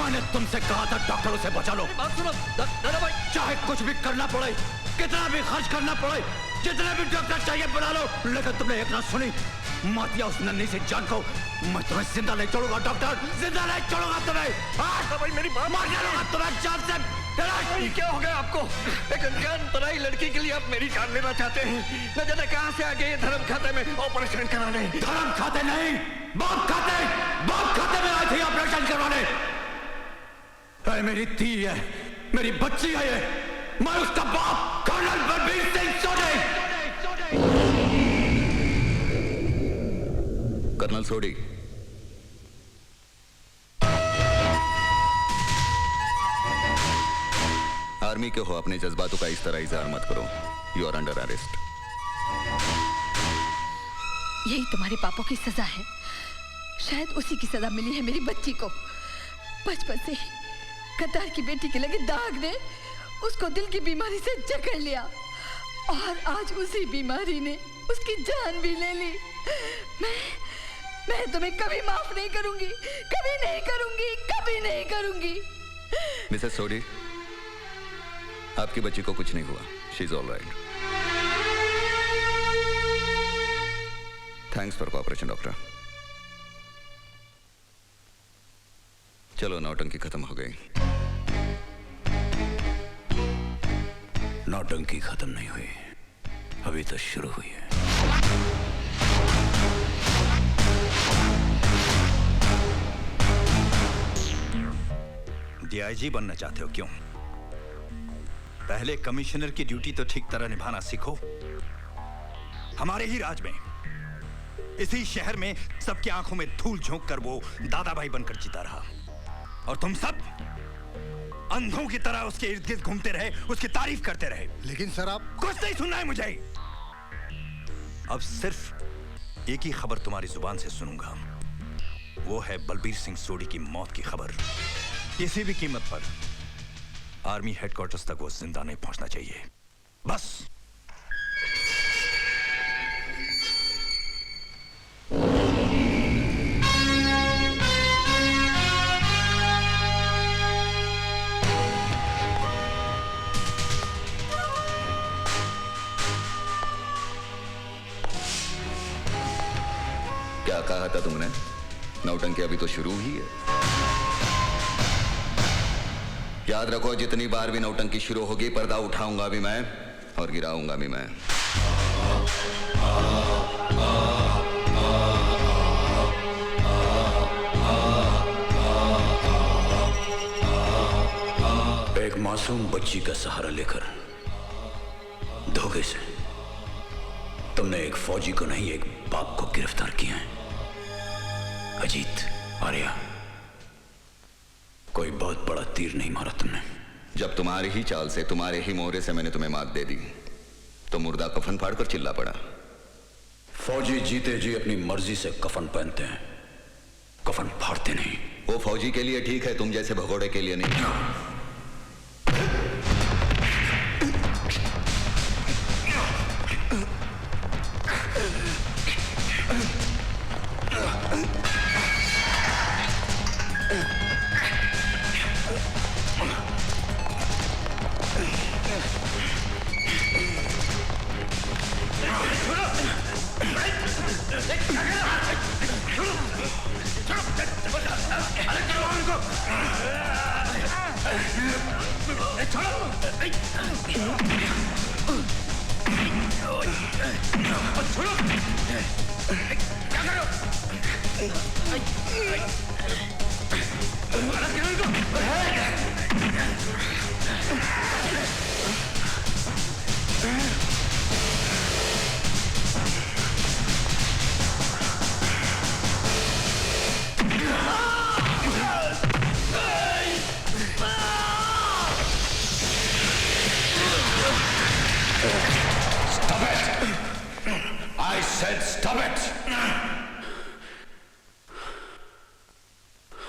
मैंने तुमसे कहा था डॉक्टरों से बचा लो। बात सुनो दादा भाई, चाहे कुछ भी करना पड़े, कितना भी खर्च करना पड़े, जितने भी डॉक्टर चाहिए बुला लो, लेकिन तुमने एक ना सुनी। मत दिया उस नन्ही से जान को। मैं तुम्हें जिंदा नहीं छोड़ूंगा डॉक्टर, जिंदा नहीं छोड़ूंगा तुम्हें। भाई मेरी बात मार डालूंगा तुम्हें जान से। क्या हो गया आपको? एक अनजान पराई लड़की के लिए आप मेरी जान लेना चाहते हैं? न जाने कहां से आ गए ये धर्म खाते में ऑपरेशन कराने। धर्म खाते नहीं, बाप खाते में आई थी ऑपरेशन करवाने। मेरी धी है, मेरी बच्ची है ये। मैं उसका बाप कर्नल बलबीर सिंह सोडी। कर्नल सोडी, आर्मी के हो, अपने जज्बातों का इस तरह इजहार मत करो। You are under arrest. यही तुम्हारे पापों की सजा है। शायद उसी की सजा मिली है मेरी बच्ची को। बचपन से ही गद्दार की बेटी के लगे दाग ने उसको दिल की बीमारी से जकड़ लिया और आज उसी बीमारी ने उसकी जान भी ले ली। मैं तुम्हें कभी माफ नहीं करूंगी, कभी नहीं करूंगी, कभी नहीं करूंगी। मिसेस सोडी, आपकी बच्ची को कुछ नहीं हुआ। She is all right. Thanks for cooperation doctor. चलो, नौटंकी खत्म हो गई। नौटंकी खत्म नहीं हुई, अभी तो शुरू हुई है। डीआईजी बनना चाहते हो? क्यों? पहले कमिश्नर की ड्यूटी तो ठीक तरह निभाना सीखो। हमारे ही राज में, इसी शहर में सबकी आंखों में धूल झोंक कर वो दादा भाई बनकर जीता रहा, और तुम सब अंधों की तरह उसके इर्द गिर्द घूमते रहे, उसकी तारीफ करते रहे। लेकिन सर, आप कुछ नहीं सुनना है मुझे। अब सिर्फ एक ही खबर तुम्हारी जुबान से सुनूंगा, वो है बलबीर सिंह सोडी की मौत की खबर। किसी भी कीमत पर आर्मी हेडक्वार्टर्स तक वो जिंदा नहीं पहुंचना चाहिए, बस। क्या कहा था तुमने? नौटंकी अभी तो शुरू ही है। याद रखो, जितनी बार भी नौटंकी शुरू होगी, पर्दा उठाऊंगा भी मैं और गिराऊंगा भी मैं। एक मासूम बच्ची का सहारा लेकर धोखे से तुमने एक फौजी को नहीं, एक बाप को गिरफ्तार किया है। अजीत, आर्या, कोई बहुत बड़ा तीर नहीं मारा तुमने। जब तुम्हारी ही चाल से, तुम्हारे ही मोहरे से मैंने तुम्हें मात दे दी, तो मुर्दा कफन फाड़कर चिल्ला पड़ा। फौजी जीते जी अपनी मर्जी से कफन पहनते हैं, कफन फाड़ते नहीं। वो फौजी के लिए ठीक है, तुम जैसे भगोड़े के लिए नहीं।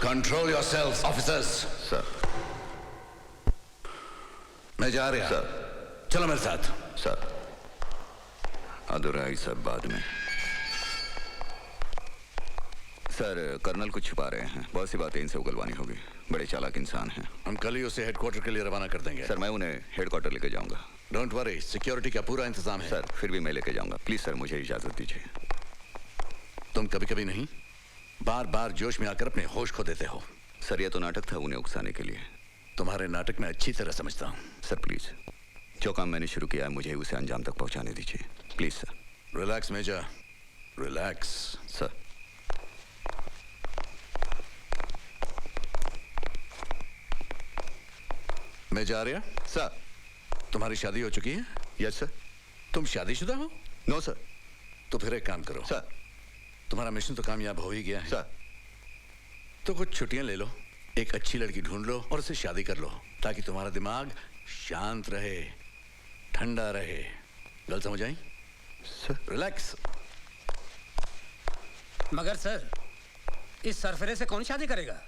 Control yourselves, officers. सर। मैं जा रहा। सर। चलो मेरे साथ। सर, अधूरा ही सब बाद में। सर कर्नल कुछ छुपा रहे हैं, बहुत सी बातें इनसे उगलवानी होगी। बड़े चालाक इंसान हैं। हम कल ही उसे हेडक्वार्टर के लिए रवाना कर देंगे। सर मैं उन्हें हेडक्वार्टर लेके जाऊंगा। डोंट वरी, सिक्योरिटी का पूरा इंतजाम है। सर फिर भी मैं लेके जाऊंगा, प्लीज सर मुझे इजाजत दीजिए। तुम कभी कभी नहीं, बार बार जोश में आकर अपने होश खो देते हो। सर ये तो नाटक था उन्हें उकसाने के लिए। तुम्हारे नाटक में अच्छी तरह समझता हूँ। सर प्लीज, जो काम मैंने शुरू किया है मुझे उसे अंजाम तक पहुंचाने दीजिए, please sir. Relax major, relax. Sir major Arya, sir. तुम्हारी शादी हो चुकी है? Yes sir. तुम शादीशुदा हो? No sir. तो फिर एक काम करो सर। तुम्हारा मिशन तो कामयाब हो ही गया है सर। तो कुछ छुट्टियां ले लो, एक अच्छी लड़की ढूंढ लो और उससे शादी कर लो, ताकि तुम्हारा दिमाग शांत रहे, ठंडा रहे। गल समझ आई? Sir relax. मगर सर, इस सरफरे से कौन शादी करेगा?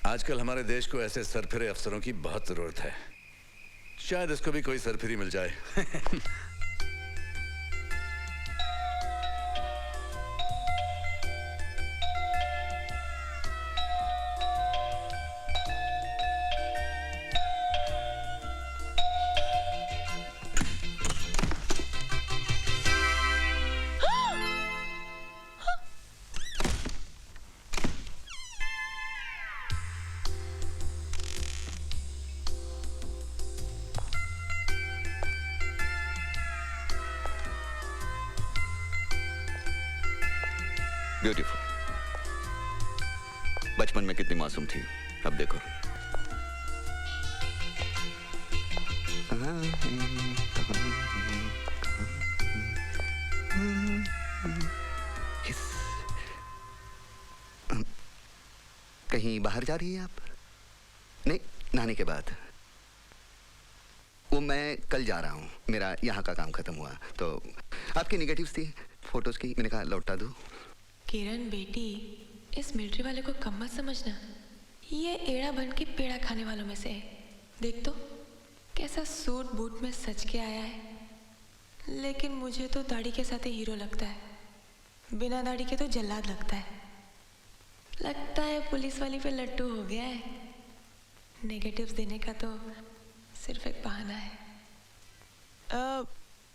आजकल हमारे देश को ऐसे सरफिरे अफसरों की बहुत जरूरत है। शायद इसको भी कोई सरफिरी मिल जाए। ब्यूटीफुल। बचपन में कितनी मासूम थी, अब देखो। कहीं बाहर जा रही है आप? नहीं, नहाने के बाद। वो मैं कल जा रहा हूँ, मेरा यहाँ का काम खत्म हुआ तो आपकी नेगेटिव्स थी फोटोज की, मैंने कहा लौटा दूँ। किरण बेटी, इस मिलिट्री वाले को कम मत समझना। ये एड़ा बन के पेड़ा खाने वालों में से है। देख तो कैसा सूट बूट में सज के आया है। लेकिन मुझे तो दाढ़ी के साथ ही हीरो लगता है, बिना दाढ़ी के तो जल्लाद लगता है। लगता है पुलिस वाली पे लट्टू हो गया है। नेगेटिव्स देने का तो सिर्फ एक बहाना है।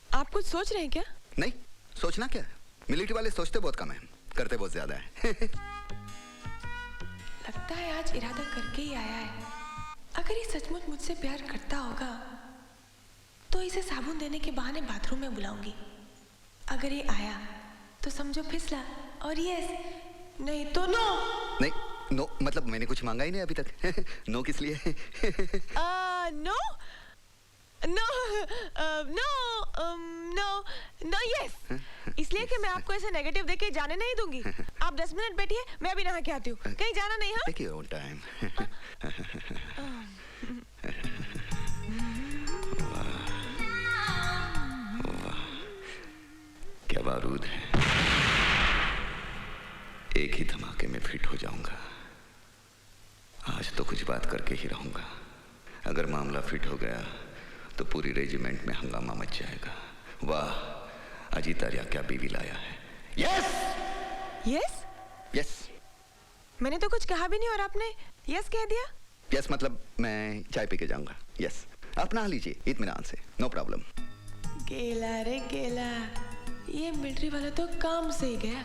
आप कुछ सोच रहे हैं क्या? नहीं, सोचना क्या है, मिलिट्री वाले सोचते बहुत कम है, करते बहुत ज्यादा है। लगता है आज इरादा करके ही आया है। अगर ये सचमुच मुझसे प्यार करता होगा तो इसे साबुन देने के बहाने बाथरूम में बुलाऊंगी। अगर ये आया तो समझो फिसला, और यस नहीं तो नो। नहीं, नो मतलब मैंने कुछ मांगा ही नहीं अभी तक। नो किस लिए? No no no no no yes, इसलिए कि मैं आपको ऐसे नेगेटिव देके जाने नहीं दूंगी। आप 10 मिनट बैठिए, मैं अभी नहा के आती हूँ। कहीं जाना नहीं। हाँ, टेक योर ओन टाइम। क्या बारूद है, एक ही धमाके में फिट हो जाऊंगा। आज तो कुछ बात करके ही रहूंगा। अगर मामला फिट हो गया तो पूरी रेजिमेंट में हंगामा मच जाएगा। वाह, अजीत आर्या क्या बीवी लाया है। Yes yes yes. मैंने तो कुछ कहा भी नहीं और आपने यस कह दिया। यस मतलब मैं चाय पी के जाऊंगा। यस, आप नहा लीजिए इत्मीनान से, नो प्रॉब्लम। गेला रे गेला, ये मिलिट्री वाला तो काम से ही गया।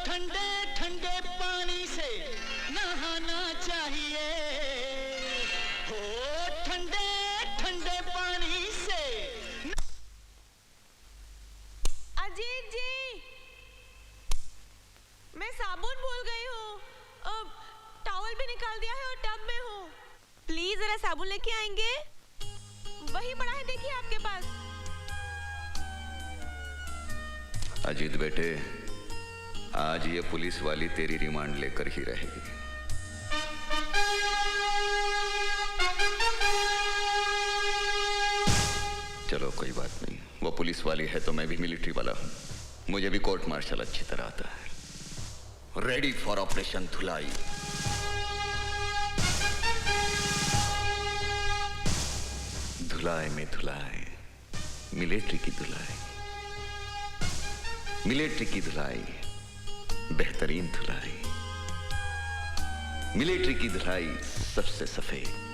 ठंडे ठंडे पानी से नहाना चाहिए, हो ठंडे ठंडे पानी से। अजीत जी, मैं साबुन भूल गई हूँ। अब टॉवल भी निकाल दिया है और टब में हूँ। प्लीज जरा साबुन लेके आएंगे? वही पड़ा है, देखिए आपके पास। अजीत बेटे, आज ये पुलिस वाली तेरी रिमांड लेकर ही रहेगी। चलो कोई बात नहीं, वो पुलिस वाली है तो मैं भी मिलिट्री वाला हूं। मुझे भी कोर्ट मार्शल अच्छी तरह आता है। रेडी फॉर ऑपरेशन धुलाई। धुलाए में धुलाए, मिलिट्री की धुलाई, मिलिट्री की धुलाई, बेहतरीन धुलाई, मिलिट्री की धुलाई सबसे सफेद,